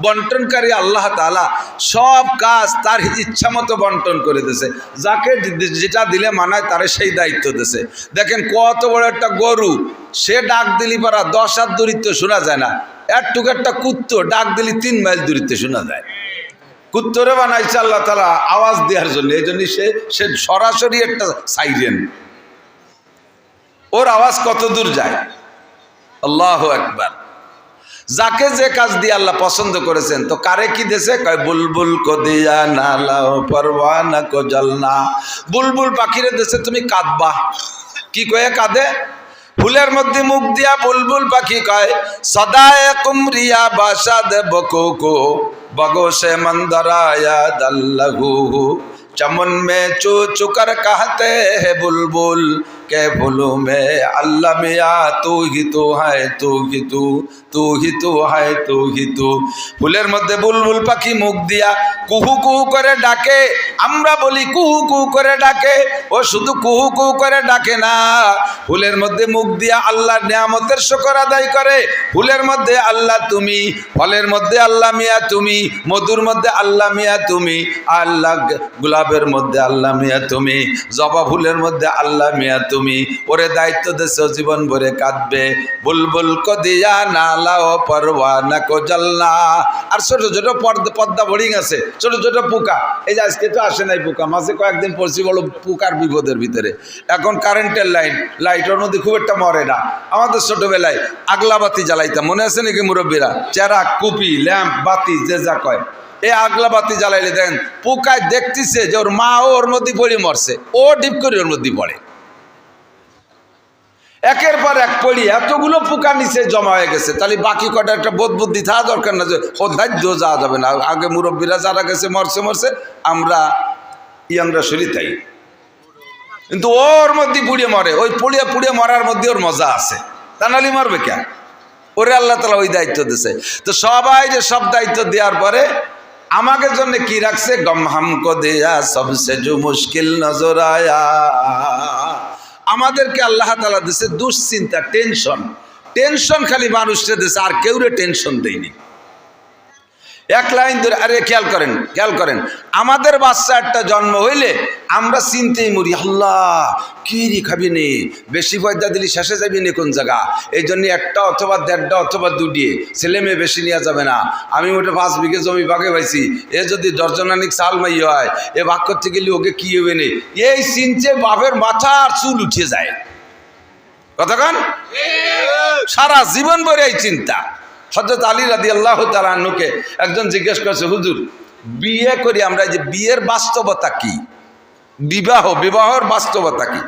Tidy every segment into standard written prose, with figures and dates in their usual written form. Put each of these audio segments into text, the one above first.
বন্টনকারী আল্লাহ তাআলা সব কাজ তার ইচ্ছা মতো বন্টন করে দিয়েছে। যাকে যেটা দিলে মানায় তারে সেই দায়িত্ব দিয়েছে। দেখেন কত বড় একটা গরু, সে ডাক দিলি পারা 10 হাত দূরত্ব শোনা যায় না, একটুকু একটা কুত্তো ডাক দিলি 3 মাইল দূরত্ব শোনা যায়। কুত্তরে বানাইছে আল্লাহ তাআলা আওয়াজ দেওয়ার জন্য, এই জন্য সে সরাসরি একটা সাইরেন, ওর আওয়াজ কত দূর যায়। আল্লাহু আকবার। যাকে যে কাজ দিয়ে আল্লাহ পছন্দ করেছেন, তো কারে কি দেশে কয় বুলবুল কো দিয়া নালাও পরওয়ানা কো জলনা। বুলবুল পাখিরে দেশে তুমি কাঁদবা, কি কয়ে কাঁদে? ফুলের মধ্যে মুখ দিয়া বুলবুল পাখি কয় সদায়ে কুমরিয়া বাসাদ বকুকু বগোশে মন্দরায়া দাল্লাহু चमन में चू चुकर कहते हैं बुलबुल के फूलों में अल्लाह मिया तू ही तो है, तू ही तू ही तो है, तू ही तू। ফুলের মধ্যে বুলবুল পাখি মুখ দিয়া কুহু কুহু করে ডাকে, আমরা বলি কুহু কুহু করে ডাকে, ও শুধু কুহু কুহু করে ডাকে না, ফুলের মধ্যে মুখ দিয়া আল্লাহর নিয়ামতের শুকর আদায় করে। ফুলের মধ্যে আল্লাহ তুমি, ফলের মধ্যে আল্লাহ মিয়া তুমি, মধুর মধ্যে আল্লাহ মিয়া তুমি, আল্লাহ গোলাপের মধ্যে আল্লাহ মিয়া তুমি, জবা ফুলের মধ্যে আল্লাহ মিয়া তুমি। ওরে দায়িত্ব দেশ জীবন ভরে কাঁদবে বুলবুল কো দিয়া নালাও পরওয়ানা কো জলনা। আর ছোট ছোট পদ্মা বোর্ডিং আছে, ছোট ছোট পোকা, এই যে আজকে তো আসে নাই পোকা, মাঝে কয়েকদিন পড়ছি বলো পোকার বিপদের ভিতরে। এখন কারেন্টের লাইটের মধ্যে খুব একটা মরে না। আমাদের ছোটবেলায় আগলা বাতি জ্বালাইতাম, মনে আছে নাকি মুরব্বীরা? চেরা কুপি ল্যাম্প বাতি যে যা কয়, এই আগলা বাতি জ্বালাইলে দেখেন পোকায় দেখতেছে যে ওর মা ওর মধ্যে পড়ে মরছে, ও ডিপ করে ওর মধ্যে পড়ে, একের পর এক পড়ি এতগুলো পোকা নিচে জমা হয়ে গেছে। তাহলে বাকি কটা একটা বোধ বুদ্ধি থাকা দরকার না যে ও দায়িত্ব যাওয়া যাবে না। আগে মুরব্বীরা যারা গেছে মরছে, আমরা ইয়াংরা শরীর তাই, কিন্তু ওর মধ্যে পুড়িয়ে মরে, ওই পুড়িয়ে মরার মধ্যে ওর মজা আছে, তা নাহলে মরবে কেন? ওরে আল্লাহ তাআলা ওই দায়িত্ব দিয়েছে। তো সবাই যে সব দায়িত্ব দেওয়ার পরে আমাদের জন্য কি রাখছে? গম হামকো দেয়া সবসে জো মুশকিল নজর আয়া। আমাদেরকে আল্লাহ তাআলা দিয়েছে দুশ্চিন্তা, টেনশন খালি মানুষকে দিয়েছে, আর কেউরে টেনশন দেয়নি। এক লাইন ধরে, আরে খেয়াল করেন আমাদের বাচ্চা একটা জন্ম হইলে আমরা চিন্তেই মরি, আল্লাহ কি রে খাবি নে, বেশি পয়দা দিলি শেষে যাবি নে কোন জায়গা, এই জন্য একটা অথবা 1.5টা অথবা 2 ছেলে মেয়ে বেশি নেওয়া যাবে না। আমি ওটা 5 বিঘে জমি ভাগে পাইছি, এ যদি দর্জনানিক চাল মাই হয়, এ ভাগ করতে গেলে ওকে কি হবে নে, এই চিনতে বাপের মাথা আর চুল উঠে যায়। কতক্ষণ সারা জীবন ভরে এই চিন্তা। হযরত আলী রাদিয়াল্লাহু তাআলা আনহুকে একজন জিজ্ঞেস করছে, হুজুর বিয়ে করি আমরা, যে বিয়ের বাস্তবতা কি, বিবাহের বাস্তবতা কি?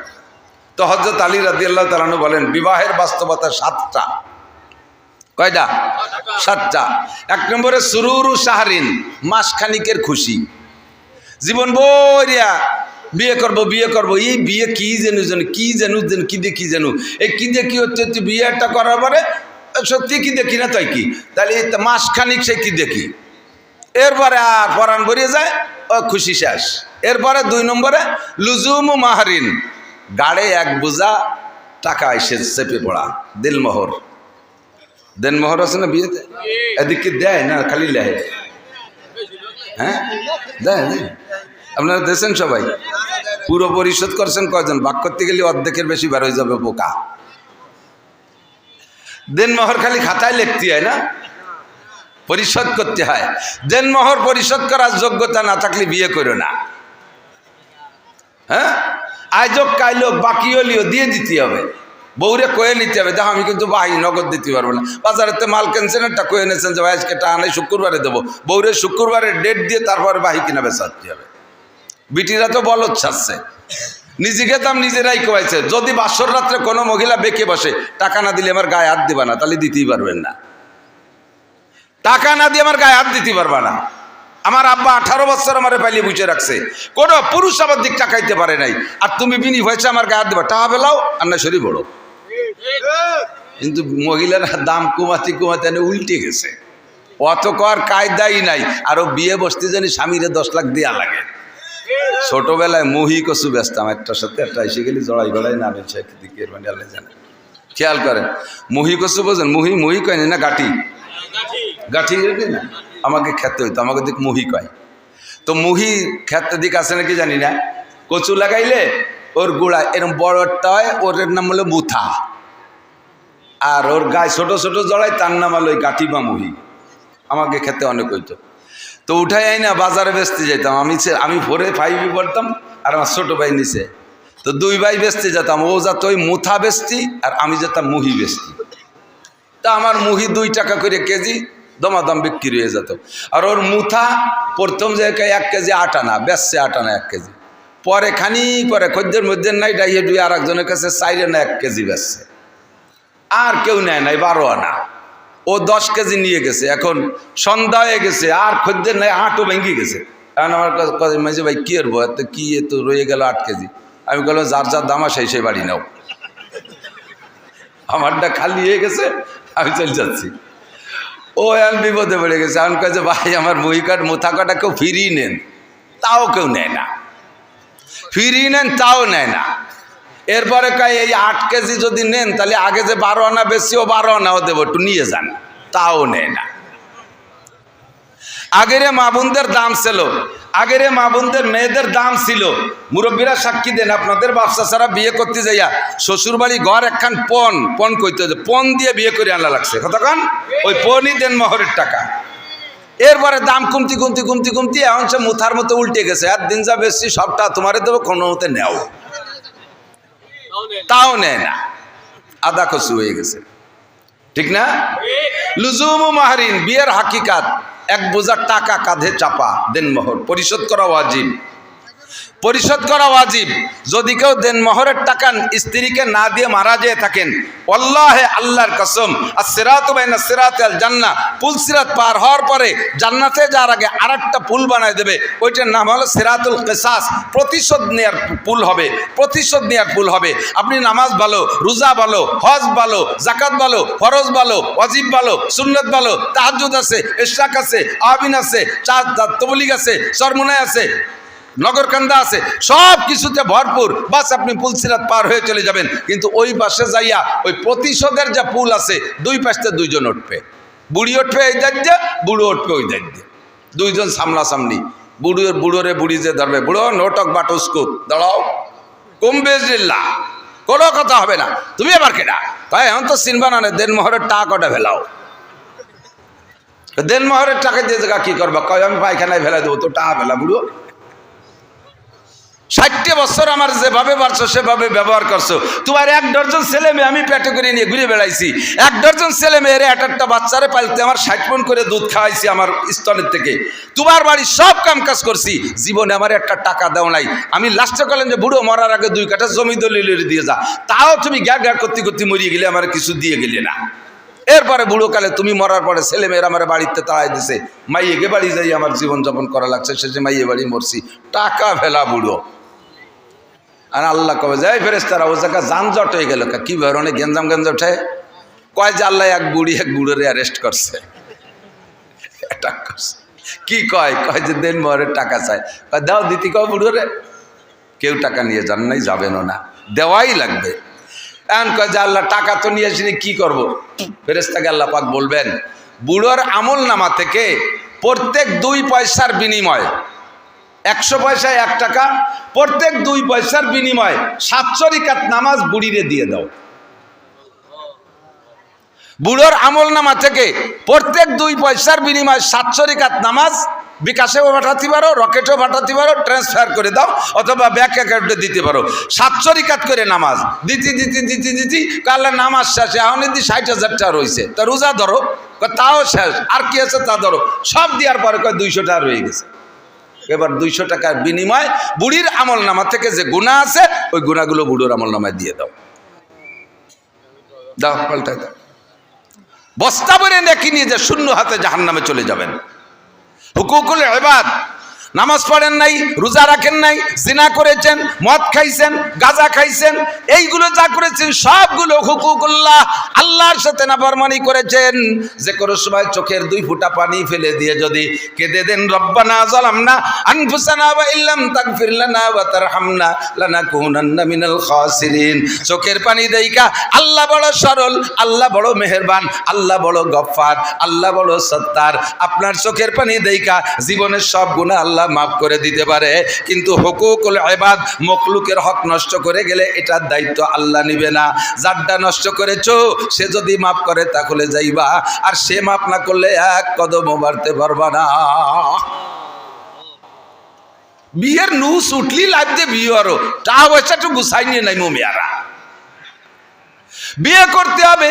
তো হযরত আলী রাদিয়াল্লাহু তাআলা আনহু বলেন, বিবাহের বাস্তবতা 7টা। কয়টা? 7টা। 1 নম্বরে সুরুরু শাহরিন, মাসখানিকের খুশি, জীবন বরিয়া বিয়ে করবো, এই বিয়ে কি জানু কি জানু এই কি দিয়ে কি হচ্ছে, বিয়েটা করার পরে সত্যি কি দেখি না, তাই কি তাহলে মাসখানিক সে কি দেখি, এরপরে আর পরাণ বেরিয়ে যায়, ও খুশি শেষ। এরপরে 2 নম্বরে লুজুমু মাহারিন, গাড়ে 1 বোঝা টাকা এসে চেপে পড়া, দেনমোহর আছে না বিয়েতে, এদিকে দেয় না খালি লেহে, হ্যাঁ দেয়। আপনারা দেখছেন সবাই, পুরো পরিশোধ করছেন কয়জন? ভাগ করতে গেলে অর্ধেকের বেশি বের হয়ে যাবে পোকা। দেনমোহর খালি খাতায় লিখতে হয় না, পরিশোধ করতে হয়। দেনমোহর পরিশোধ করার যোগ্যতা না থাকলে বিয়ে করো না। হ্যাঁ, আজক কাইলো বাকি হলিও দিয়ে দিতে হবে, বউরে কয়ে নিতে হবে, দেখো আমি কিন্তু বাহি নগদ দিতে পারবো না, বাজারেতে মাল কেনছেন একটা কয়ে নিয়েছেন যে ভাই আজকে টাকা নেই, শুক্রবারে দেবো, বউরে শুক্রবারে ডেট দিয়ে তারপরে বাহি কিনা বেচাতে হবে। বিটিরা তো বলদ ছাড়ছে, নিজেকে দাম নিজেরাই কয়েছে। যদি বাসর রাত্রে কোনো মহিলা বেঁকে বসে, টাকা না দিলে আমার গায়ে হাত দিবা না, তাহলে দিতেই পারবেন না। টাকা না দিয়ে আমার গায়ে হাত দিতে পারবা না। আমার আব্বা 18 বছর আমারে পাইলে বুঝে রাখছে, কোনো পুরুষ আমার দিক টাকাইতে পারে নাই, আর তুমি বিনি হয়েছে আমার গায়ে হাত দিবা, টাকা পেলাও আর না শরীর বড়। কিন্তু মহিলারা দাম কমাতে উল্টে গেছে, অত কর কায়দাই নাই। আরো বিয়ে বসতে জানি স্বামীরে 10 লাখ দেওয়া লাগে। ছোটবেলায় মুহি কচু বেচতাম, একটার সাথে একটা এসে গেলে জড়াই গড়াই নামে দিকে, মানে আল্লাহ জানে। খেয়াল করেন, মুহি কচু বোঝেন? মুহি কয়নি না গাঠি, গাঠি না আমাকে খেতে হইতো, আমাকে দিক মুহি কয়। তো মুহি খেতে দিক আছে নাকি জানি না, কচু লাগাইলে ওর গোড়া এরকম বড়টা হয়, ওর নাম হলো মুথা, আর ওর গায়ে ছোট ছোট জড়াই, তার নাম হলো ওই গাঠি বা মুহি। আমাকে খেতে অনেক হইতো। তো উঠাই আই না বাজারে বেচতে যেতাম। আমি 4 5 পড়তাম, আর আমার ছোট ভাই নিচে। তো 2 ভাই বেচতে যেতাম, ও যেত ওই মুথা বেচতি আর আমি যেতাম মুহি বেচতি। তা আমার মুহি 2 টাকা করে কেজি দমাদম বিক্রি হয়ে যেত। আর ওর মুথা প্রথম জায়গায় 1 কেজি 8 আনা বেচছে, 8 আনা 1 কেজি। পরে খানি পরে খদ্দের মধ্যে নাই ডাইয়ে ডুয়ে আর একজনের কাছে 4 আনা 1 কেজি বেচছে। আর কেউ নেয় নাই 12 আনা। ও 10 কেজি নিয়ে গেছে। এখন সন্ধ্যা হয়ে গেছে, আর খদ্দের নাই, হাটও ভেঙে গেছে। কারণ আমার কাছে মাঝে ভাই কি করবো, এত কি এত রয়ে গেল 8 কেজি। আমি বললাম যার যার দাম আসে সেই বাড়ি নাও, আমারটা খালি হয়ে গেছে, আমি চলে যাচ্ছি। ও এখন বিপদে পড়ে গেছে। আমি কাছে ভাই আমার মুহিকাট মুথা কাটা কেউ ফিরিয়ে নেন, তাও কেউ নেয় না। ফিরিয়ে নেন তাও নেয় না। এরপরে কয় এই 8 কেজি যদি নেন তাহলে আগে যে 12 আনা বেশি, ও 12 আনাও দেবো, একটু নিয়ে যান, তাও নেয় না। আগেরে মা বোনদের দাম ছিল, আগেরে মা বোনদের মেয়েদের দাম ছিল। মুরব্বীরা সাক্ষী দেন, আপনাদের বাচ্চা ছাড়া বিয়ে করতে যাইয়া শ্বশুর বাড়ি ঘর একখান পণ কইতে, পণ দিয়ে বিয়ে করে আনা লাগছে। কতক্ষণ ওই পণই দেন মোহরের টাকা। এরপরে দাম কমতি কমতি কমতি কমতি এখন সে মুথার মতো উল্টে গেছে। একদিন যা বেশি সবটা তোমারে দেবো, কোনো মতে নেও, তাও নেয় না। আদা কচু হয়ে গেছে, ঠিক না? লুজুমু মাহরিন, বিয়ের হাকিকাত, 1 বোঝা টাকা কাঁধে চাপা, দেনমোহর পরিশোধ করা ওয়াজিব, পরিশোধ করা ওয়াজিব। যদি কেউ দেনমোহরের টাকা স্ত্রীকে না দিয়ে মারা যেয়ে থাকেন, আল্লাহে আল্লাহর কসম, as-সিরাতু বাইনা সিরাতি আল জান্নাহ, পুল সিরাত পার হওয়ার পরে জান্নাতে যাওয়ার আগে আরেকটা পুল বানায় দেবে, ওইটার নাম হলো সিরাতুল কিসাস। প্রতিশোধ নেয়ার পুল হবে, প্রতিশোধ নেয়ার পুল হবে। আপনি নামাজ ভালো, রোজা ভালো, হজ ভালো, যাকাত ভালো, ফরজ ভালো, ওয়াজিব ভালো, সুন্নাত ভালো, তাহাজ্জুদ আছে, ইশরাক আছে, আবিন আছে, তাবলীগ আছে, সরমুনায় আছে, নগরকান্দা আছে, সব কিছুতে ভরপুর। বাস আপনি পুল সিরাত পার হয়ে চলে যাবেন। কিন্তু ওই পাশে যাইয়া ওই প্রতিশোধের যে পুল আছে, 2 পাশে 2 জন উঠবে, বুড়ি উঠবে এই দায়িত্বে, বুড়ো উঠবে ওই দায়িত্বে, 2 জন সামনাসামনি। বুড়োরে বুড়ি যে ধরবে, বুড়ো নোটক বাটুস্কুত দাঁড়াও, কুম্বেজিল্লা, কোনো কথা হবে না, তুমি আবার কেনা তাই এখন তো চিনবা না, দেনমোহরের টাকা কটা ফেলাও। দেনমোহরের টাকা দিয়ে জায়গা কি করবা, কয় আমি পায়খানায় ফেলা দেবো, তো টাকা ফেলা। বুড়ো 60 বছর আমার যেভাবে পারছো সেভাবে ব্যবহার করছো। তোমার 1 ডজন ছেলে মেয়ে আমি পেটে করে নিয়ে ঘুরে বেড়াইছি। 1 ডজন ছেলে মেয়ের একটা বাচ্চারে পালতে আমার 60 পণ করে দুধ খাওয়াইছি আমার স্তনের থেকে। তোমার বাড়ির সব কাম কাজ করছি, জীবনে আমার একটা টাকা দাও নাই। আমি লাস্টে বললেন যে বুড়ো মরার আগে 2 কাঠা জমি দলিল দিয়ে যা, তাও তুমি গ্যার গ্যার করতে করতে মরিয়ে গেলে, আমার কিছু দিয়ে গেলে না। এরপরে বুড়ো কালে তুমি মরার পরে ছেলে মেয়েরা আমার বাড়িতে তাড়াই দিছে, মাইয়েকে বাড়ি যাই আমার জীবনযাপন করা লাগছে, শেষে মাইয়ে বাড়ি মরছি, টাকা ফেলা বুড়ো। আর আল্লাহ কবে যায় ফেরেশতারা ও জায়গা যানজট হয়ে গেল, কি ধরনের গেঞ্জাম গেঞ্জ ওঠে, কয় যে আল্লাহ এক বুড়োরে অ্যারেস্ট করছে, অ্যাটাক করছে। কি কয় যে দেনমোহরের টাকা চায়, কয় দাও দিতি, কয় বুড়োরে কেউ টাকা নিয়ে যান নাই, যাবেনও না, দেওয়াই লাগবে। এখন কয় যে আল্লাহ টাকা তো নিয়ে আসিনি, কি করবো? ফেরেশতাকে আল্লাহ পাক বলবেন, বুড়োর আমল নামা থেকে প্রত্যেক 2 পয়সার বিনিময়, 100 পয়সায় 1 টাকা, প্রত্যেক 2 পয়সার বিনিময়ে 700 রাকাত নামাজ বুড়িরে দিয়ে দাও। বুড়োর আমল নামা থেকে প্রত্যেক 2 পয়সার বিনিময়ে 700 রাকাত নামাজ বিকাশেও পাঠাতে পারো, রকেটেও পাঠাতে পারো, ট্রান্সফার করে দাও, অথবা ব্যাংক অ্যাকাউন্টে দিতে পারো। 700 রাকাত করে নামাজ দিতি কাল্লা নামাজ শেষে এখন যদি 60,000 টাকা রয়েছে, তা রোজা ধরো, তাও শেষ, আর কি আছে তা ধরো, সব দেওয়ার পরে 200 টাকা রয়ে গেছে। এবার 200 টাকার বিনিময় বুড়ির আমল নামা থেকে যে গুনাহ আছে, ওই গুনাহগুলো বুড়োর আমল নামায় দিয়ে দাও, দাও, পাল্টাই দাও। বস্তা ভরে নেকি নিয়ে যে শূন্য হাতে জাহান্নামে চলে যাবেন। হুকুকুল ইবাদ, নামাজ পড়েন নাই, রোজা রাখেন নাই, জিনা করেছেন, মদ খাইছেন, গাঁজা খাইছেন, এইগুলো যা করেছেন সবগুলো হুকুকুল্লাহ, আল্লাহর সাথে নাফরমানি করেছেন। যে কোনো সময় চোখের 2 ফোঁটা পানি ফেলে দিয়ে যদি কেঁদে দেন, রব্বানা যালামনা আনফুসানা ওয়া ইল্লাম তাগফির লানা ওয়া তারহামনা লানাকুনান্না মিনাল খাসিরিন। চোখের পানি দেইকা আল্লাহ বড় সরল, আল্লাহ বড় মেহেরবান, আল্লাহ বড় গফফার, আল্লাহ বড় সত্তার। আপনার চোখের পানি দেইকা জীবনের সব গুনাহ আল্লাহ মাফ করে দিতে পারে, কিন্তু হুকুকুল ইবাদ, মখলুকের হক নষ্ট করে গেলে এটার দায়িত্ব আল্লাহ নিবে না। যারটা নষ্ট করেছো সে যদি মাফ করে তাহলে যাইবা, আর সে মাফ না করলে এক কদমও বাড়তে পারবা না। বিয়ের নুস উঠলি লাগতে বিয়ে আরো টাকা পয়সাটা গুছাই নিয়ে নাই মেয়ারা। বিয়ে করতে হবে,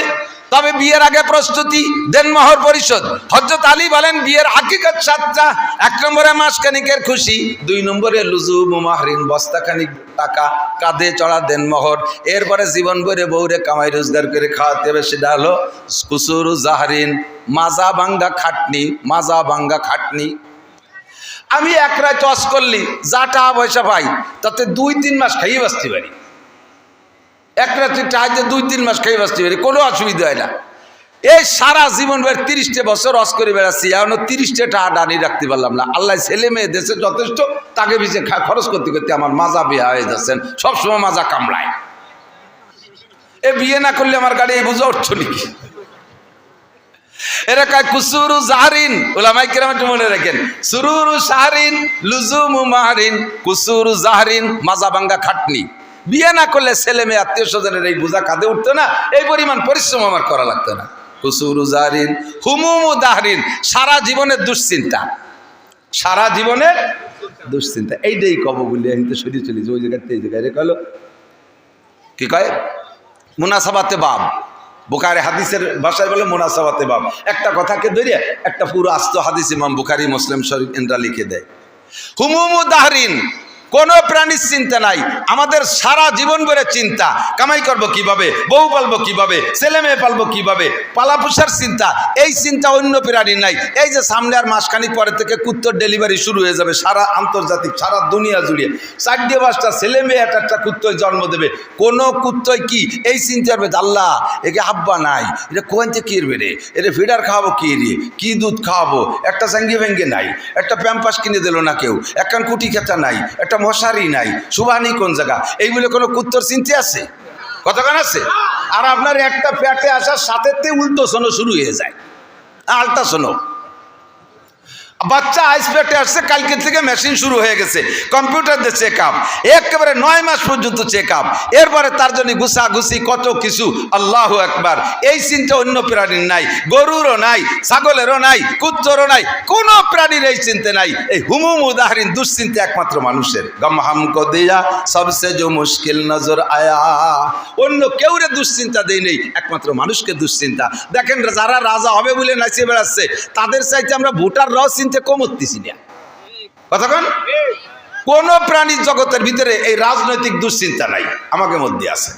তবে বিয়ের আগে প্রস্তুতি দেন, মোহর পরিশোধ। হযরত আলী বলেন বিয়ের হাকিকত 7টা। 1 নম্বরে মাসখানিকের খুশি, 2 নম্বরে লুজুমু মাহরিন, বস্তাখানিক টাকা কাঁধে চড়া দেন মোহর। এরপরে জীবন ভরে বউরে কামাই রোজগার করে খাওয়াতে হবে, সেটা হলো কুসুরু জাহরিন, মাজা ভাঙ্গা খাটনি, মাজা ভাঙ্গা খাটনি। আমি এক রাত টস করলি যা টাকা পয়সা পাই তাতে 2-3 মাস খাইয়ে বাঁচতে পারি। এক রাত্রি টাইতে 2-3 মাস খাইয়ে বাঁচতে পারি, কোনো অসুবিধা হয় না। এই সারা জীবন 30টা বছর অস করে বেড়াচ্ছি, এখনো 30টা টাকা ডানি রাখতে পারলাম না। আল্লাহ ছেলে মেয়ে দেশে যথেষ্ট, তাকে পিছিয়ে খরচ করতে করতে আমার মাজা বিয়া হয়ে যাচ্ছেন, সবসময় মাজা কামড়ায়। এ বিয়ে না করলে আমার গাড়ি এই বুঝা উঠছ নাকি? এরা কয় কুসুরু জাহরিন, উলামায়ে কেরাম একটু মনে রাখেন, সুরুরু শাহরিন লুজুমু মাহরিন, কুসুরু জাহরিন মাজা ভাঙ্গা খাটনি। বিয়ে না করলে ছেলে মেয়ে আত্মীয় স্বজনের এই বোঝা কাঁধে উঠতো না, এই পরিমাণ পরিশ্রম আমার করা লাগতো না। কুসুরু জাহরিন হুমুমু দাহরিন, সারা জীবনের দুশ্চিন্তা, সারা জীবনের দুশ্চিন্তা। এইটাই কব বলি আমি তো সরিয়ে চলেছি ওই জায়গাতে, এই জায়গায় রেখে হলো কি কয় মুনাসাবাতে বাব, বুখারী হাদিসের ভাষায় বলে মুনাসাবাতে বাব। একটা কথাকে ধরিয়ে একটা পুরো আস্ত হাদিস ইমাম বুখারী মুসলিম শরীফ এনরা লিখে দেয়। হুমুমু দাহরিন, কোনো প্রাণীর চিন্তা নাই, আমাদের সারা জীবন ভরে চিন্তা, কামাই করবো কিভাবে, বউ পালবো কিভাবে, ছেলে মেয়ে পালবো কিভাবে, পালা পোষার চিন্তা। এই চিন্তা অন্য প্রাণীর নাই। এই যে সামনে আর মাসখানিক পরে থেকে কুত্তর ডেলিভারি শুরু হয়ে যাবে, সারা আন্তর্জাতিক, সারা দুনিয়া জুড়ে 4-5টা ছেলে মেয়ে একটা কুত্তয় জন্ম দেবে। কোনো কুত্তয় কি এই চিন্তা করবে আল্লাহ একে আব্বা নাই, এটা কোন থেকে কিনবে রে, এটা ফিডার খাওয়াবো কি রে, কি দুধ খাওয়াবো, একটা স্যাঙ্গে ভেঙ্গে নাই, একটা প্যাম্পাস কিনে দিল না কেউ, একখান কুটি খেতা নাই, একটা মশারি নাই, সুবানি কোন জায়গা, এইগুলো কোনো কুত্তর চিন্তা আছে? কতক্ষণ আছে? আর আপনার একটা পেটে আসার সাথে উল্টো শোনো শুরু হয়ে যায়, আলটা শোনো। বাচ্চা আইস পেটে আসছে, কালকে থেকে মেশিন শুরু হয়ে গেছে, কম্পিউটার দিয়ে চেক আপ, একেবারে 9 মাস পর্যন্ত চেক আপ, এরপরে তার জন্য গুছাগুছি কত কিছু। আল্লাহু আকবার। এই চিন্তা অন্য প্রাণীর নাই, গরুরও নাই, ছাগলেরও নাই, কুত্তরও নাই, কোনো প্রাণীর এই চিন্তা নাই। এই হুমুম উদাহরণ দুশ্চিন্তা একমাত্র মানুষের। গম হামকো দিয়া সবসে যে মুশকিল নজর আয়া, অন্য কেউরে দুশ্চিন্তা দেই নেই, একমাত্র মানুষকে দুশ্চিন্তা। দেখেন যারা রাজা হবে বলে নাচিয়ে বেড়াচ্ছে, তাদের চাইতে আমরা ভোটার রাও চিন্তা কমতেছি না। কতক্ষণ? কোন প্রাণীর জগতের ভিতরে এই রাজনৈতিক দুশ্চিন্তা নাই, আমাকে মধ্যে আছে।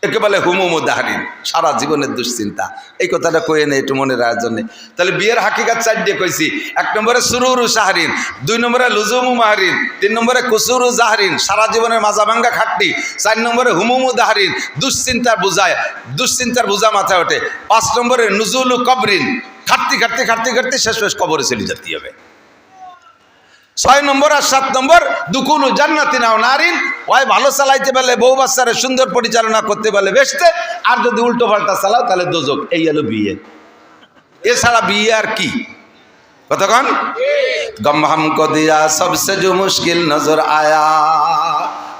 একে বলে হুমুমু দাহরিন, সারা জীবনের দুশ্চিন্তা। এই কথাটা কয়ে নেই একটু মনে রাখার জন্য। তাহলে বিয়ের হাকিকাত 4টে কইছি। 1 নম্বরে সুরুরু শাহরিন, 2 নম্বরে লুজুমু মাহরিন, 3 নম্বরে কুসুরু জাহরিন, সারা জীবনের মাজা ভাঙ্গা খাটনি, 4 নম্বরে হুমুমু দাহরিন, দুশ্চিন্তার বোঝায়, দুশ্চিন্তার বোঝা মাথায় ওঠে, 5 নম্বরে নুজুলু কবরিন, খাটতে খাটতে খাটতে খাটতে শেষ কবরে চলে যেতে হবে। 6 নম্বর আর 7 নম্বর দুকুলু জান্নাতিন আও নারিন, ওই ভালো চালাইতে পারলে বউ বাচ্চারে সুন্দর পরিচালনা করতে পারলে বেহেশতে, আর যদি উল্টো পাল্টা চালাও তাহলে দোজক। এই হলো বিয়ে। এছাড়া বিয়ে আর কি? কতক্ষণ? গম হামকো দিয়া সবসে যে মুশকিল নজর আয়া।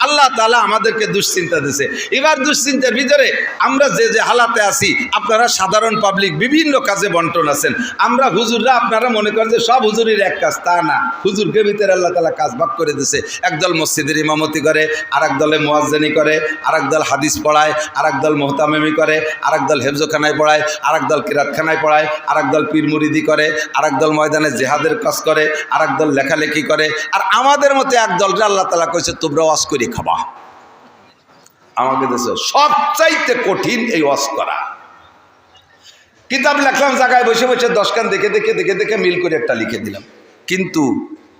আল্লাহ তাআলা আমাদেরকে দুশ্চিন্তা দিয়েছে। এবার দুশ্চিন্তার ভিতরে আমরা যে হালাতে আছি, আপনারা সাধারণ পাবলিক বিভিন্ন কাজে বন্টন আছেন। আমরা হুজুররা, আপনারা মনে করেন যে সব হুজুরের এক কাজ, তা না। হুজুরকে ভিতরে আল্লাহ তাআলা কাজ ভাগ করে দিয়েছে। একদল মসজিদের ইমামতি করে, আরেক দলে মুয়াজ্জিনি করে, আরেক দল হাদিস পড়ায়, আরেক দল মুহতামিমি করে, আরেক দল হেফজখানায় পড়ায়, আরেক দল কিরাতখানায় পড়ায়, আরেক দল পীর মুরিদি করে, আরেক দল ময়দানে জিহাদের কাজ করে, আরেক দল লেখালেখি করে। আর আমাদের মতো এক দলটা আল্লাহ তাআলা কইছে তোমরা ওয়াজ করে খাবা। আমাদের দেশে সবচাইতে কঠিন এই ওয়াজ করা। কিতাব লেখলাম জায়গায় বসে বসে 10 খান দেখে দেখে মিল করে একটা লিখে দিলাম, কিন্তু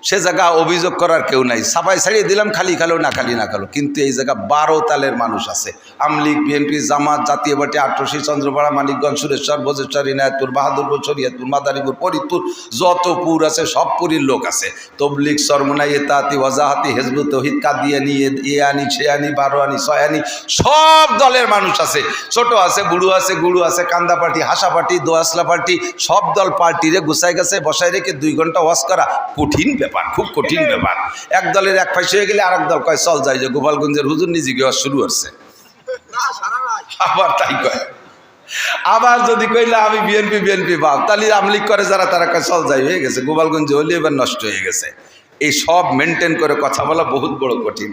সে জায়গা অভিযোগ করার কেউ নাই, সাফাই ছাড়িয়ে দিলাম, খালি খালো না খালি না খালো। কিন্তু এই জায়গা 12 তালের মানুষ আছে, আমলিগ, বিএনপি, জামাত, জাতীয় পার্টি, আটরশি, চন্দ্রপাড়া, মানিকগঞ্জ, সুরেশ্বর, বজেশ্বর, ইনায়তপুর, বাহাদুরপুর, শরীয়তপুর, মাদারীপুর, ফরিদপুর, যত পুর আছে সব পুরীর লোক আছে। তবলিগ, সরমনাই, এতাহাতি, ওয়াজাহাতি, হেজবুত তৌহিদ, কাদিয়ানি, ইয়ানি, শেয়ানি, বারোয়ানি, ছয়ানি, সব দলের মানুষ আছে। ছোট আছে, বুড়ো আছে, গুড়ু আছে, কান্দা পার্টি, হাসা পার্টি, দোয়াসলা পার্টি, সব দল পার্টিরে গুছাই গেছে বসায় রেখে 2 ঘন্টা ওয়াজ করা কঠিন ব্যাপার, খুব কঠিন ব্যাপার। এক দলের এক পাশে হয়ে গেলে আরেক দল কয় চল যাই, যে গোপালগঞ্জের হুজুর নিজে গিয়ে শুরু হচ্ছে, আবার তাই কয়। আবার যদি কইলে আমি বিএনপি ভাব, তাহলে আমলিগ করে যারা তারা কয় চল যাই, হয়ে গেছে গোপালগঞ্জে হলে এবার নষ্ট হয়ে গেছে। এই সব মেনটেন করে কথা বলা বহুত বড় কঠিন।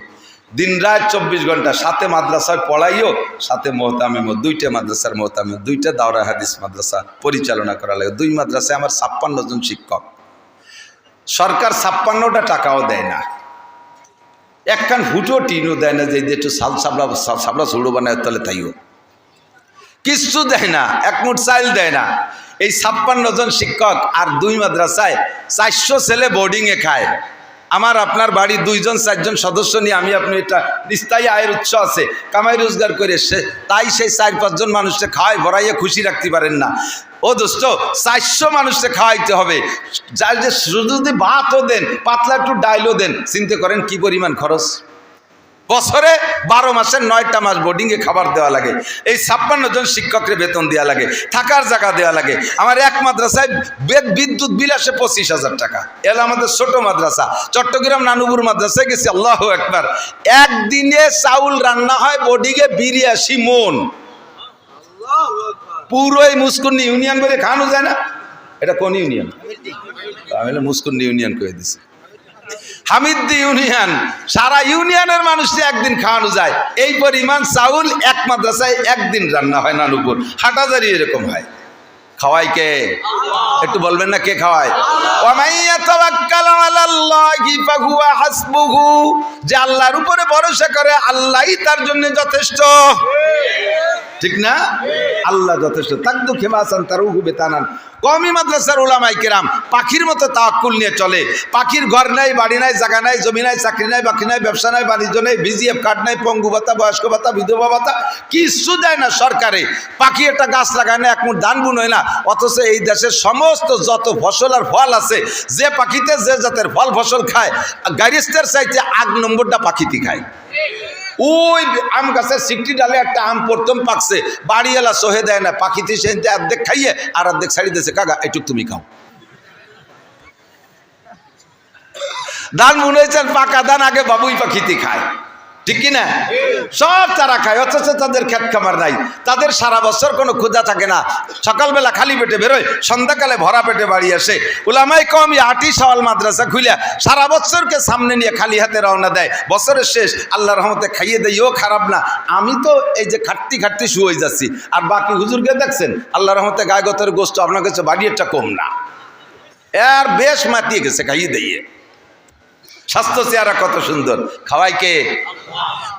দিন রাত 24 ঘন্টা, সাথে মাদ্রাসায় পড়াইও, সাথে মোহতামিম, 2টা মাদ্রাসার মোহতামিম, 2টা দাওরা হাদিস মাদ্রাসা পরিচালনা করা লাগে। 2 মাদ্রাসায় আমার 56 জন শিক্ষক। সরকার 56টা টাকাও দেয় না, একখান ফুটো টিনও দেয় না যে একটু সাবলা ছুড়ো বানায় তাহলে তাইও কিচ্ছু দেয় না, এক মুঠ চাইল দেয় না। এই 56 জন শিক্ষক আর 2 মাদ্রাসায় 400 ছেলে বোর্ডিংয়ে খায়। আমার আপনার বাড়ি 2 জন 4 জন সদস্য নিয়ে আমি আপনি এটা স্থায়ী আয়ের উৎস আছে, কামাই রোজগার করে তাই সেই 4-5 জন মানুষকে খাওয়াই ভরাইয়ে খুশি রাখতে পারেন না। ও দোস্ত, 400 মানুষকে খাওয়াইতে হবে, যার যে শুধু যদি ভাতও দেন, পাতলা একটু ডাইলও দেন, চিন্তা করেন কি পরিমাণ খরচ। বছরে 12 মাসের 9টা মাস বোর্ডিংয়ে খাবার দেওয়া লাগে। এই 56 জন শিক্ষকের বেতন দেওয়া লাগে, থাকার জায়গা দেওয়া লাগে। আমার এক মাদ্রাসায় বিদ্যুৎ বিল আসে 25,000 টাকা। এলো আমাদের ছোট মাদ্রাসা। চট্টগ্রাম নানুপুর মাদ্রাসায় গেছি, আল্লাহু আকবার, একদিনে চাউল রান্না হয় বোর্ডিংয়ে 82 মন। পুরোই মুস্কুন্নি ইউনিয়ন বলে খাওয়ানো যায় না। এটা কোন ইউনিয়ন? আমি মুস্কুন্নি ইউনিয়ন করে দিছি, হামিদ্দি ইউনিয়ন। সারা ইউনিয়নের মানুষকে একদিন খাওয়ানো যায়। এই পরিমাণ চাউল এক মাদ্রাসায় একদিন রান্না হয়। নানুপুর, হাটাজারি এরকম হয়। খাওয়াই কে? একটু বলবেন না কে খাওয়ায়? যে আল্লাহর উপরে ভরসা করে আল্লাহই তার জন্য যথেষ্ট, ঠিক না? আল্লাহ যথেষ্ট। তাকদু খেমাসান তারুহু বেতানান। কওমি মাদ্রাসার উলামায়ে কেরাম পাখির মতো তাওয়াক্কুল নিয়ে চলে। পাখির ঘর নাই, বাড়ি নাই, জায়গা নাই, জমি নাই, চাকরি নাই, বাকি নাই, ব্যবসা নাই, বাণিজ্য নাই, বিজিএফ কার্ড নাই, পঙ্গু ভাতা, বয়স্ক ভাতা, বিধবা ভাতা, কিচ্ছু দেয় না সরকারে। পাখি একটা গাছ লাগায় না, এক মুঠ ধান বুনয় না। অথচ এই দেশের সমস্ত যত ফসল আর ফল আছে, যে পাখিতে যে জাতের ফল ফসল খায়, গারিস্তের চাইতে 8 নম্বরটা পাখিতে খায়। ওই আম গাছের সিকটি ডালে একটা আম প্রথম পাকছে, বাড়িওয়ালা সহে দেয় না, পাখিতে সে অর্ধেক খাইয়ে আর অর্ধেক ছাড়ি দিয়েছে, কাকা এটুক তুমি খাও। ধান বুনেছেন, পাকা ধান আগে বাবুই পাখিতে খায়, ঠিক কিনা? সব তারা খায়, অথচ তাদের ক্ষেত খামার নাই। তাদের সারা বছর কোনো ক্ষুধা থাকে না। সকালবেলা খালি পেটে বেরোয়, সন্ধ্যাকালে ভরা পেটে বাড়ি আসে। উলামায়ে কেরাম আটি সওয়াল মাদ্রাসা খুলিয়া সারা বছরকে সামনে নিয়ে খালি হাতে রওনা দেয়। বছরের শেষ আল্লাহর রহমতে খাইয়ে দেয়, ও খারাপ না। আমি তো এই যে খাটতে শুয়ে যাচ্ছি, আর বাকি হুজুরকে দেখছেন আল্লাহর রহমতে গায়ে গতরে গোস্ত আপনার কাছে বাড়িটা কম না, এর বেশ মাতিয়ে গেছে খাইয়ে দিয়ে। স্বাস্থ্য চেহারা কত সুন্দর, খাওয়াই কে?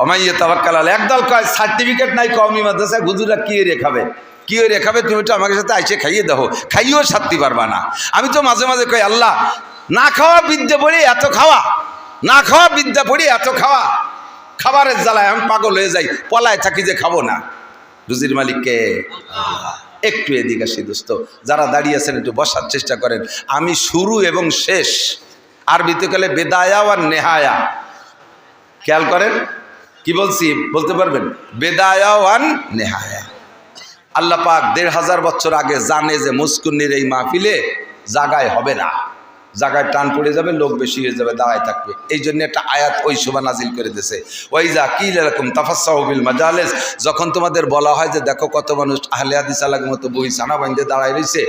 ওমাইয়া তাওয়াক্কাল আলাইহি। একদল কয় সার্টিফিকেট নাই কওমি মাদ্রাসায়, হুজুরা কি রেখাবে, কি রেখাবে? তুমি তো আমাকে সাথে আইসে খাইয়ে দাও, খাইয়েও সারতে পারবা না। আমি তো মাঝে মাঝে কই, আল্লাহ না খাওয়া বিদ্যা পড়ি এত খাওয়া, না খাওয়া বিদ্যা পড়ি এত খাওয়া, খাবারের জ্বালায় আমি পাগল হয়ে যাই, পলায় থাকি যে খাবো না। রুজির মালিককে একটু এদিকে আসি দোস্ত, যারা দাঁড়িয়ে আছেন একটু বসার চেষ্টা করেন। আমি শুরু এবং শেষ, আরবিতে গেলে বেদায়া আর নেহায়া, খেয়াল করেন কি বলছি, বলতে পারবেন? বেদায়া আর নেহায়া। আল্লাহ পাক 1500 বছর আগে জানে যে মুস্কুন্নির এই মাহফিলে জায়গায় হবে না, জায়গায় টান পড়ে যাবে, লোক বেশি হয়ে যাবে, দাঁড়ায় থাকবে। এই জন্য একটা আয়াত ওই সময় নাজিল করে দিয়েছে, ওয়াইজা কিল লাকুম তাফাসসাহু বিল মাজালিস। যখন তোমাদের বলা হয় যে দেখো কত মানুষ আহলে হাদিস আলাগের মতো বই ছানা বাঁধে দাঁড়ায় রয়েছে,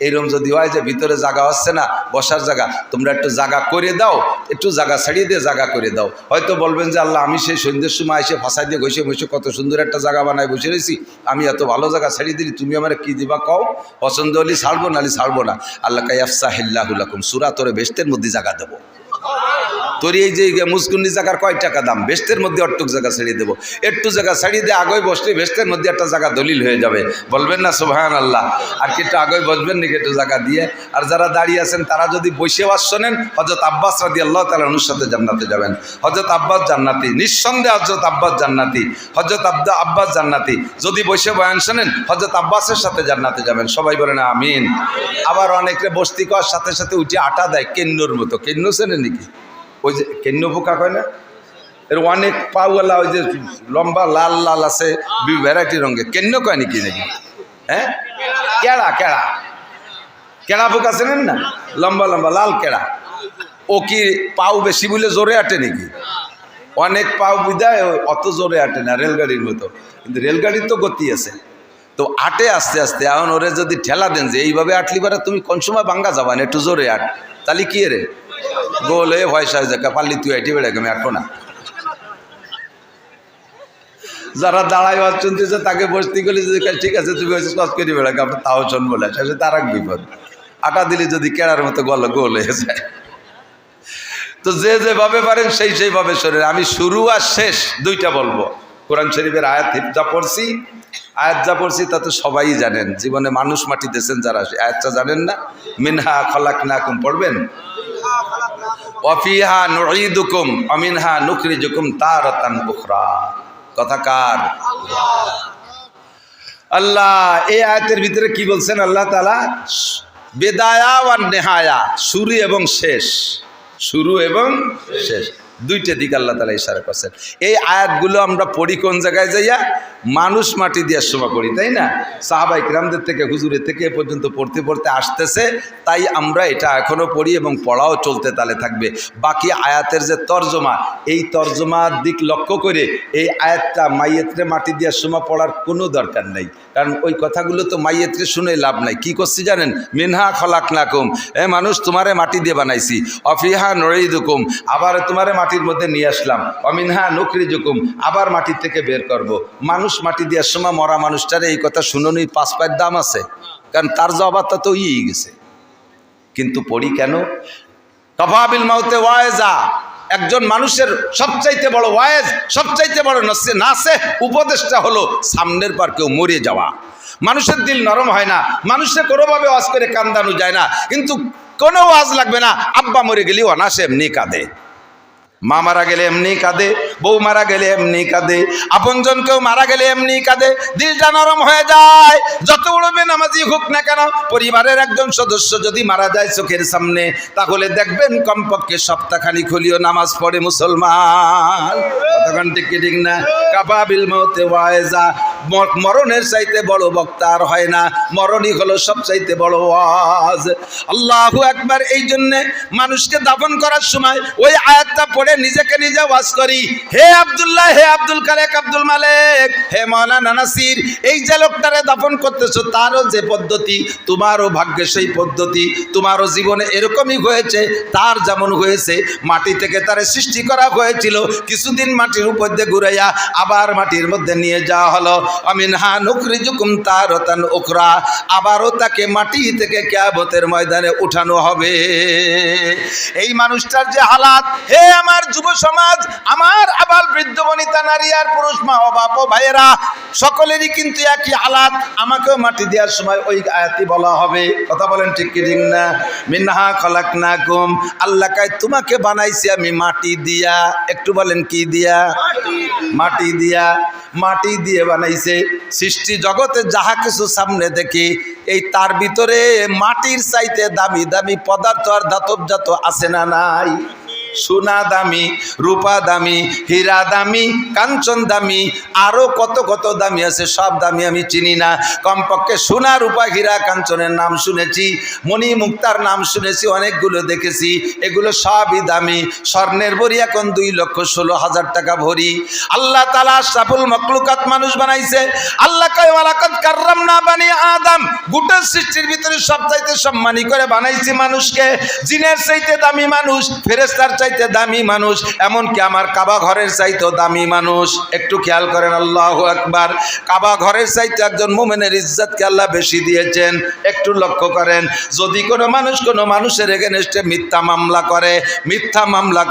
এইরকম যদি হয় যে ভিতরে জায়গা হচ্ছে না, বসার জায়গা, তোমরা একটু জায়গা করে দাও, একটু জায়গা ছাড়িয়ে দিয়ে জায়গা করে দাও। হয়তো বলবেন যে আল্লাহ আমি সেই সন্ধ্যের সময় এসে ফাঁসাই দিয়ে ঘষে ঘষে কত সুন্দর একটা জায়গা বানায় বসে রয়েছি, আমি এত ভালো জায়গা ছাড়িয়ে দিলি, তুমি আমার কি দিবা কও? পছন্দ হলে ছাড়বো, নাহলে ছাড়বো না। আল্লাহ কাইয়াফসাহিল্লাহু লাকুম, সূরা তোরে বেহেশতের মধ্যে জায়গা দেবো। তোর এই যে মুসকুন্নি জায়গার কয় টাকা দাম, বেস্তের মধ্যে অট্টুক জায়গা ছেড়ে দেবো, একটু জায়গা ছাড়িয়ে দিয়ে আগে বসলে বেস্তের মধ্যে একটা জায়গা দলিল হয়ে যাবে। বলবেন না সুবহানাল্লাহ? আর কি একটু আগে বসবেন নাকি একটু জায়গা দিয়ে? আর যারা দাঁড়িয়ে আছেন তারা যদি বসে ওয়াজ শোনেন, হযরত আব্বাস রাদিয়াল্লাহু তাআলা আনহুর সাথে জান্নাতে যাবেন। হযরত আব্বাস জান্নাতি, নিঃসন্দেহে হযরত আব্বাস জান্নাতি, হযরত আব্বাস জান্নাতি। যদি বসে বয়ান শোনেন, হযরত আব্বাসের সাথে জান্নাতে যাবেন। সবাই বলেন আমিন। আবার অনেকে বস্তি করার সাথে সাথে উঠে আটা দেয় কেন্নুর মতো। কেন্নু চেনেন নাকি? ওই যে কেন্নু পোকা কয় না, এর অনেক পাওয়ালা, ওই যে লম্বা লাল লাল আছে ভ্যারাইটি রঙের, কেন্নু কয় নাকি? নাকি হ্যাঁ, কেড়া কেড়া কেড়া পোকা চেনেন না? লম্বা লম্বা লাল কেড়া। ও কি পাও বেশি বলে জোরে আটে নাকি? অনেক পাও বিদায় অত জোরে আটে না, রেলগাড়ির মতো। কিন্তু রেলগাড়ির তো গতি আছে, তো আটে আস্তে আস্তে। এখন ওরে যদি ঠেলা দেন যে এইভাবে আটলি পারে তুমি কোন সময় ভাঙ্গা যাবা না, একটু জোরে আট, তাহলে কি রে গোল হয়ে ভয়সা হয়ে যায়, পারলি তুই আইটি বেড়ে আমি আটবো না। যারা দাঁড়ায় ওয়াজ শুনতেছে তাকে বসতি গেলে যদি ঠিক আছে তুমি হয়েছে কষ্ট করে বেড়া, আপনার তাও শোন বলে আসে, তার এক বিপদ। আটা দিলে যদি কেড়ার মতো গোল হয়ে যায়। তো যে যেভাবে পারেন সেই সেইভাবে শোনেন। আমি শুরু আর শেষ দুইটা বলবো। কোরআন শরীফের আয়াত যা পড়ছি তা তো সবাই জানেন। জীবনে মানুষ মাটি দিয়েছেন যারা, আয়াতটা জানেন না? মিনহা খালাকনাকুম পড়বেন, ওয়াফিহা নুঈদুকুম ওয়া মিনহা নুখরিজুকুম তারাতান উখরা। কথা কার? আল্লাহ এই আয়াতের ভিতরে কি বলছেন? আল্লাহ তাআলা বেদায়া ওয়ান নেহায়া, শুরু এবং শেষ, শুরু এবং শেষ দুইটা দিক আল্লাহ তাআলা ইশারা করছেন। এই আয়াতগুলো আমরা পড়ি কোন জায়গায় যাইয়া? মানুষ মাটি দেওয়ার সময় পড়ি, তাই না? সাহাবায়ে কিরামদের থেকে, হুজুরের থেকে এ পর্যন্ত পড়তে পড়তে আসতেছে, তাই আমরা এটা এখনও পড়ি এবং পড়াও চলতে তালে থাকবে। বাকি আয়াতের যে তর্জমা, এই তর্জমার দিক লক্ষ্য করে এই আয়াতটা মাইয়েতরে মাটি দেওয়ার সময় পড়ার কোনো দরকার নেই, কারণ ওই কথাগুলো তো মাইয়েতরে শুনে লাভ নাই। কি করছি জানেন? মিনহা খলাকনাকুম, মানুষ তোমারে মাটি দিয়ে বানাইছি, অফিহা নুঈদুকুম, আবার তোমারে মাটির মধ্যে নিয়ে আসলাম, অমিনহা নুখরিজুকুম, আবার মাটির থেকে বের করব। মানুষ মাটি দেওয়ার সময় মরা মানুষটারে এই কথা শুনুনই 5 পায়ের দাম আছে, কারণ তার জবাবটা তো ইয়েই গেছে। কিন্তু পড়ি কেন? কাফা বিল মাউতে ওয়াইজা, একজন মানুষের সবচাইতে বড় ওয়াইজ, সবচাইতে বড় নাসে উপদেশটা হলো সামনের পর কেউ মরে যাওয়া। মানুষের দিল নরম হয় না, মানুষের কোনোভাবে ওয়াজ করে কান্দানো যায় না, কিন্তু কোনো ওয়াজ লাগবে না। আব্বা মরে গেলেও অনাসে এমনি কাঁদে, মা মারা গেলে এমনি কাঁদে, বউ মারা গেলে এমনি কাঁদে, আপনজন কেউ মারা গেলে এমনি কাঁদে, দিলটা নরম হয়ে যায়। যত বড় বেনামাজি হোক না কেন, পরিবারের একজন সদস্য যদি মারা যায় চোখের সামনে, তাহলে দেখবেন কমপক্ষে সপ্তাহখানিক হলিও নামাজ পড়ে মুসলমান। কতক্ষণ ঠিক না? কাফা বিল মাউতে ওয়াইজা, মরণের চাইতে বড় বক্তা আর হয় না, মরণই হলো সবচাইতে বড় ওয়াজ। আল্লাহু আকবার। এই জন্য মানুষকে দাফন করার সময় ওই আয়াতটা পড়ে নিজেকে নিজে ওয়াজ করি, হে আব্দুল্লাহ, হে আব্দুল খালেক, আব্দুল মালেক, হে মাওলানা নাসির, এই যে লোকটারে দাফন করতেছো তারও যে পদ্ধতি, তোমারও ভাগ্যে সেই পদ্ধতি, তোমারও জীবনে এরকমই হয়েছে, তার যেমন হয়েছে। মাটি থেকে তারে সৃষ্টি করা হয়েছিল, কিছুদিন মাটির উপর দিয়ে ঘুরাইয়া আবার মাটির মধ্যে নিয়ে যাওয়া হলো। আমিনহা নুখরিজুকুম তারাতান উখরা, আবারও তাকে মাটি থেকে কিয়ামতের ময়দানে উঠানো হবে। এই মানুষটার যে হালাত, হে আমার যুব সমাজ, আমার আবাল বৃদ্ধ বনিতা, নারী আর পুরুষ, মা ও বাপ ও ভাইয়েরা, সকলেরই কিন্তু একই হালাত। আমাকেও মাটি দেওয়ার সময় ওই আয়াতই বলা হবে। কথা বলেন ঠিক কি ঠিক না? মিনহা খলাকনাকুম, আল্লাহ কয় তোমাকে বানাইছি আমি মাটি দিয়া। একটু বলেন কি দিয়া? মাটি দিয়া। মাটি দিয়ে বানাইছে। সৃষ্টি জগতে যাহা কিছু সামনে দেখি, এই তার ভিতরে মাটির চাইতে দামি দামি পদার্থ আর ধাতব জাত আছে না নাই? সোনা দামি, রূপা দামি, হীরা দামি, কাঞ্চন দামি, আরো কত কত দামি আছে, সব দামি আমি চিনি না। কমপক্ষে সোনা, রূপা, হীরা, কাঞ্চনের নাম শুনেছি, মণি মুক্তার নাম শুনেছি, অনেকগুলো দেখেছি, এগুলো সবই দামি। স্বর্ণের ভরি এখন 2,16,000 টাকা ভরি। আল্লাহ তাআলা আশরাফুল মাখলুকাত মানুষ বানাইছে। আল্লাহ কয় ওয়ালাকাদ কাররামনা বানি আদম, গোটা সৃষ্টির ভিতরে সবচাইতে সম্মানী করে বানাইছি মানুষকে। জিনের চাইতে দামি মানুষ, ফেরেশতার চাইতে দামি মানুষ, এমনকি আমার কাবা ঘরের চাইতেও দামি মানুষ। একটু খেয়াল করেন, আল্লাহু আকবার। কাবা ঘরের চাইতে একজন মুমিনের ইজ্জতকে আল্লাহ বেশি দিয়েছেন। একটু লক্ষ্য করেন, যদি কোনো মানুষের এগেনস্টে মিথ্যা মামলা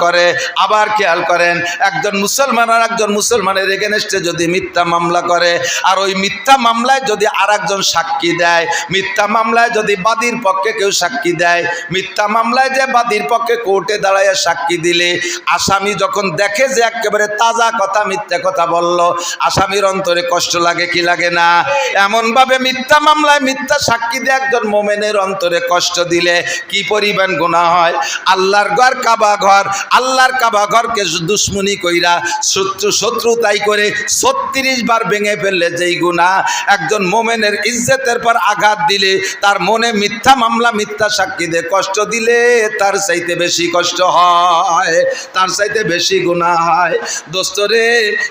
করে, আবার খেয়াল করেন, একজন মুসলমান আর একজন মুসলমানের এগেনস্টে যদি মিথ্যা মামলা করে, আর ওই মিথ্যা মামলায় যদি আর একজন সাক্ষী দেয়, মিথ্যা মামলায় যদি বাদীর পক্ষে কেউ সাক্ষী দেয়, মিথ্যা মামলায় যে বাদীর পক্ষে কোর্টে দাঁড়ায় সাক্ষী দিলে আসামি যখন দেখে যে একেবারে তাজা কথা, মিথ্যা কথা বলল, আসামির অন্তরে কষ্ট লাগে কি লাগে না? এমনভাবে মিথ্যা মামলায় মিথ্যা সাক্ষী দিয়ে একজন মোমেনের অন্তরে কষ্ট দিলে কি পরিমাণ গুনাহ হয়। আল্লাহর কাবা ঘরকে দুশ্মনী কইরা শত্রুতাই করে 36 বার ভেঙে ফেললে যেই গুনাহ, একজন মোমেনের ইজ্জতের পর আঘাত দিলে, তার মনে মিথ্যা মামলা মিথ্যা সাক্ষী দিয়ে কষ্ট দিলে তার চাইতে বেশি কষ্ট হয়, তার চাইতে বেশি গুনাহ হয়। দোস্তরে,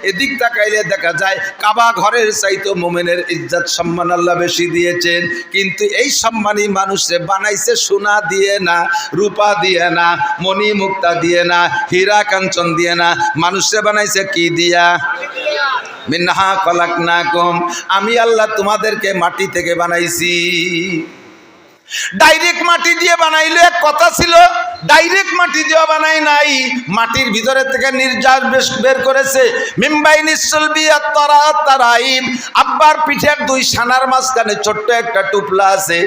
এদিক তাকাইলে দেখা যায় কাবা ঘরের চাইতে মোমেনের ইজ্জত সম্মান আল্লাহ বেশি দিয়েছেন। কিন্তু এই সম্মানী মানুষে বানাইছে সোনা দিয়ে না, রূপা দিয়ে না, মণি মুক্তা দিয়ে না, হীরা কাঞ্চন দিয়ে না, মানুষে বানাইছে কি দিয়া? মিনহা খলাকনাকুম, আমি আল্লাহ তোমাদেরকে মাটি থেকে বানাইছি। ডাইরেক্ট মাটি দিয়ে বানাইলে এক কথা ছিল, ডাইরেক্ট মাটি দিয়ে বানাই নাই, মাটির ভিতরে থেকে নির্যাস বের করেছে। মিম্বাই নিসলবিয়া তারাইম, আব্বার পিঠের 2 সানার মাঝখানে ছোট্ট একটা টুপলা আছে।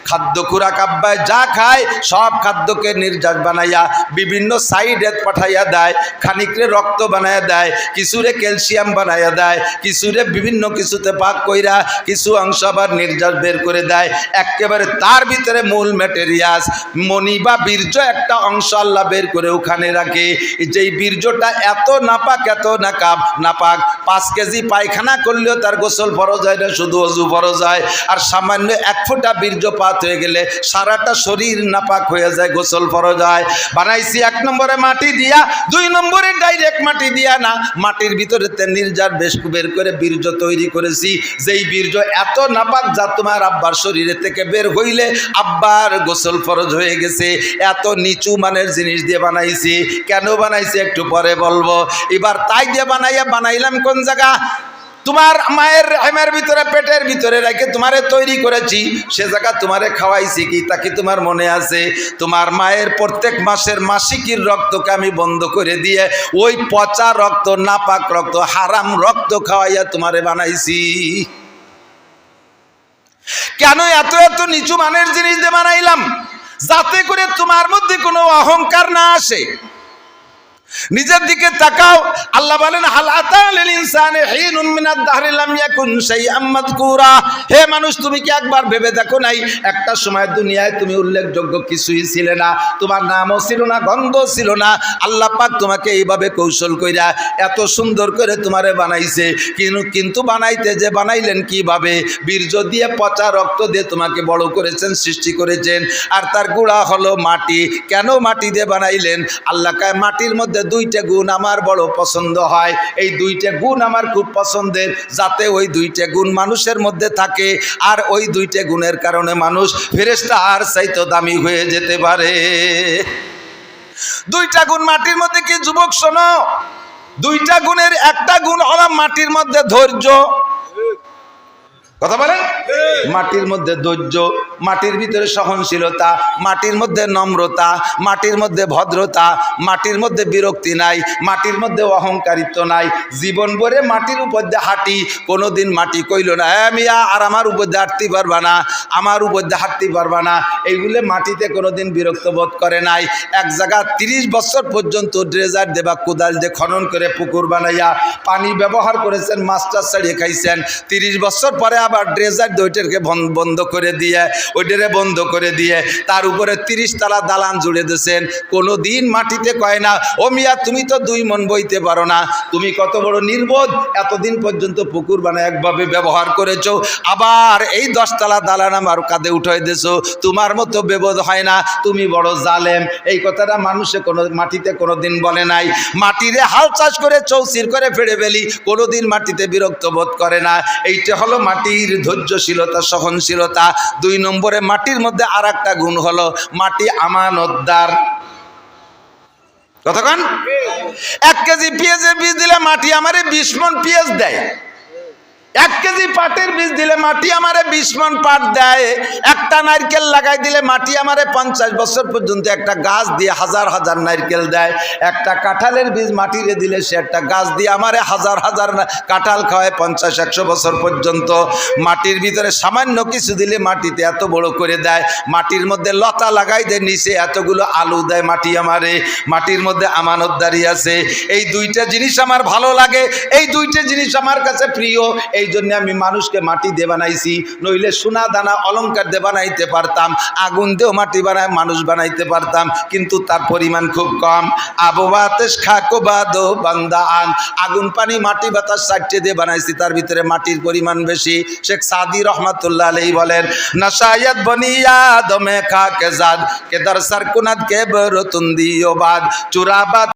খাদ্য খুরাক আব্বায় যা খায় সব খাদ্যকে নির্যাস বানাইয়া বিভিন্ন সাইডে পাঠাইয়া দেয়। খানিকরে রক্ত বানাইয়া দেয়, কিছুরে ক্যালসিয়াম বানাইয়া দেয়, কিছুরে বিভিন্ন কিছুতে পাক কইরা কিছু অংশ আবার নির্যাস বের করে দেয়। একেবারে তার ভিতরে মূল ম্যাটেরিয়াস মণি বা বীর্য একটা অংশ আল্লাহ বের করে ওখানে রাখে। যেই বীর্যটা এত নাপাক, এত নাপাক, 5 কেজি পায়খানা করলেও তার গোসল ফরজ হয় না, শুধু অজু ফরজ হয়। আর সামান্য 1 ফোঁটা বীর্যপাত হয়ে গেলে সারাটা শরীর নাপাক হয়ে যায়, গোসল ফরজ হয়। বানাইছি 1 নম্বরে মাটি দিয়া, 2 নম্বরে ডাইরেক্ট মাটি দিয়া না, মাটির ভিতরে নির্যাস বের করে বীর্য তৈরি করেছি। যেই বীর্য এত নাপাক যা তোমার আব্বার শরীরে থেকে বের হইলে আব্বার গোসল ফরজ হয়ে গেছে। এত নিচু মানের জিনিস দিয়ে বানাইছি। কেন বানাইছি একটু পরে বলবো। এবার তাই দিয়ে বানাইলাম কোন জায়গা? তোমার মায়ের হেমের ভিতরে, পেটের ভিতরে রেখে তোমারে তৈরি করেছি, সে জায়গা তোমারে খাওয়াইছি কি তা কি তোমার মনে আছে? তোমার মায়ের প্রত্যেক মাসের মাসিকের রক্তকে আমি বন্ধ করে দিয়ে ওই পচা রক্ত, নাপাক রক্ত, হারাম রক্ত খাওয়াইয়া তোমারে বানাইছি। কেন এত নিচু মানের জিনিস দিয়ে বানাইলাম? যাতে করে তোমার মধ্যে কোনো অহংকার না আসে। নিজের দিকে তাকাও। আল্লাহ বলেন, হাল আতাল ইনসানে হিনুম মিনাদ দাহরি লাম ইয়াকুন শাইআম মাযকুরা। হে মানুষ, তুমি কি একবার ভেবে দেখো নাই একটা সময় দুনিয়ায় তুমি উল্লেখযোগ্য কিছুই ছিলে না, তোমার নামও ছিল না, গন্ধ ছিল না। আল্লাহ পাক তোমাকে এইভাবে কৌশল কইরা এত সুন্দর করে তোমারে বানাইছে। কিন্তু বানাইলেন কিভাবে? বীর্য দিয়ে, পচা রক্ত দিয়ে তোমাকে বড় করেছেন, সৃষ্টি করেছেন। আর তার গুঁড়া হলো মাটি। কেন মাটি দিয়ে বানাইলেন? আল্লাহ কায় মাটির মধ্যে 2টা গুণ আমার বড় পছন্দ হয়। এই 2টা গুণ আমার খুব পছন্দের, যাতে ওই 2টা গুণ মানুষের মধ্যে থাকে। আর ওই 2টা গুণের কারণে মানুষ ফেরেশতা আর চাইতে দামি হয়ে যেতে পারে। 2টা গুণ মাটির মধ্যে কি যুবক শোনো? 2টা গুণের একটা গুণ হলো মাটির মধ্যে ধৈর্য। কথা বলেন? মাটির মধ্যে ধৈর্য, মাটির ভিতরে সহনশীলতা, মাটির মধ্যে নম্রতা, মাটির মধ্যে ভদ্রতা, মাটির মধ্যে বিরক্তি নাই, মাটির মধ্যে অহংকারিত্ব নাই। জীবন ভরে মাটির উপর দিয়ে হাঁটি, কোনোদিন মাটি কইল না মিয়া আর আমার উপর দিয়ে হাঁটতে পারবা না, আমার উপর দিয়ে হাঁটতে পারবা না। এইগুলো মাটিতে কোনোদিন বিরক্ত বোধ করে নাই। এক জায়গা 30 বছর পর্যন্ত ড্রেজার দেবা কোদাল দিয়ে খনন করে পুকুর বানাইয়া পানি ব্যবহার করেছেন, মাস্টার ছাড়িয়ে খাইছেন। 30 বছর পরে আবার ড্রেজার ওইটাকে বন্ধ করে দিয়ে তার উপরে 30 তলা দালান জুড়ে দিয়েছেন। কোনোদিন মাটিতে কয় না ও মিয়া তুমি তো 2 মন বইতে পারো না, তুমি কত বড় নির্বোধ, এতদিন পর্যন্ত পুকুর বানায় একভাবে ব্যবহার করেছো, আবার এই 10 তলা দালান আমার কাঁধে উঠাই দিয়েছো, তোমার মতো বেবোধ হয় না, তুমি বড় জালেম। এই কথাটা মানুষে মাটিতে কোনোদিন বলে নাই। মাটিরে হাল চাষ করে চৌচির করে ফেড়ে ফেলি, কোনোদিন মাটিতে বিরক্ত বোধ করে না। এইটা হলো মাটির ধৈর্যশীলতা, সহনশীলতা। 2 নম্বরে মাটির মধ্যে আর একটা গুণ হলো মাটি আমানতদার। কতক্ষণ? 1 কেজি পেঁয়াজের বীজ দিলে মাটি আমারে 20 মণ পেঁয়াজ দেয়। 1 কেজি পাটের বীজ দিলে মাটি আমারে 20 মণ পাট দেয়। একটা নারকেল লাগাই দিলে মাটি আমারে 50 বছর পর্যন্ত একটা গাছ দিয়ে হাজার হাজার নারকেল দেয়। একটা কাঁঠালের বীজ মাটিরে দিলে সে একটা গাছ দিয়ে আমারে হাজার হাজার কাঁঠাল খাওয়ায় 50-100 বছর পর্যন্ত। মাটির ভিতরে সামান্য কিছু দিলে মাটিতে এত বড় করে দেয়। মাটির মধ্যে লতা লাগাই দেয়, নিচে এতগুলো আলু দেয় মাটি আমারে। মাটির মধ্যে আমানতদারি আছে। এই 2টা জিনিস আমার ভালো লাগে, এই 2টা জিনিস আমার কাছে প্রিয়। এই জন্য আমি মানুষকে মাটি দিয়ে বানাইছি, নইলে সোনা দানা অলংকার দিয়ে বানাইতে পারতাম, আগুন দিয়েও মাটি বানায় মানুষ বানাইতে পারতাম, কিন্তু তার পরিমাণ খুব কম। আবু বাতাস খাকো বাদো বান্দা আন, আগুন পানি মাটি বাতাস 4টে দিয়ে বানাইছি, তার ভিতরে মাটির পরিমাণ বেশি। শেখ সাদি রহমাতুল্লাহ আলাইহি বলেন, নাশায়াত বনিয়া দমে খাকে জাদ কে দর সরকুনাত কে বরতুন দিও বাদ চুরাবাদ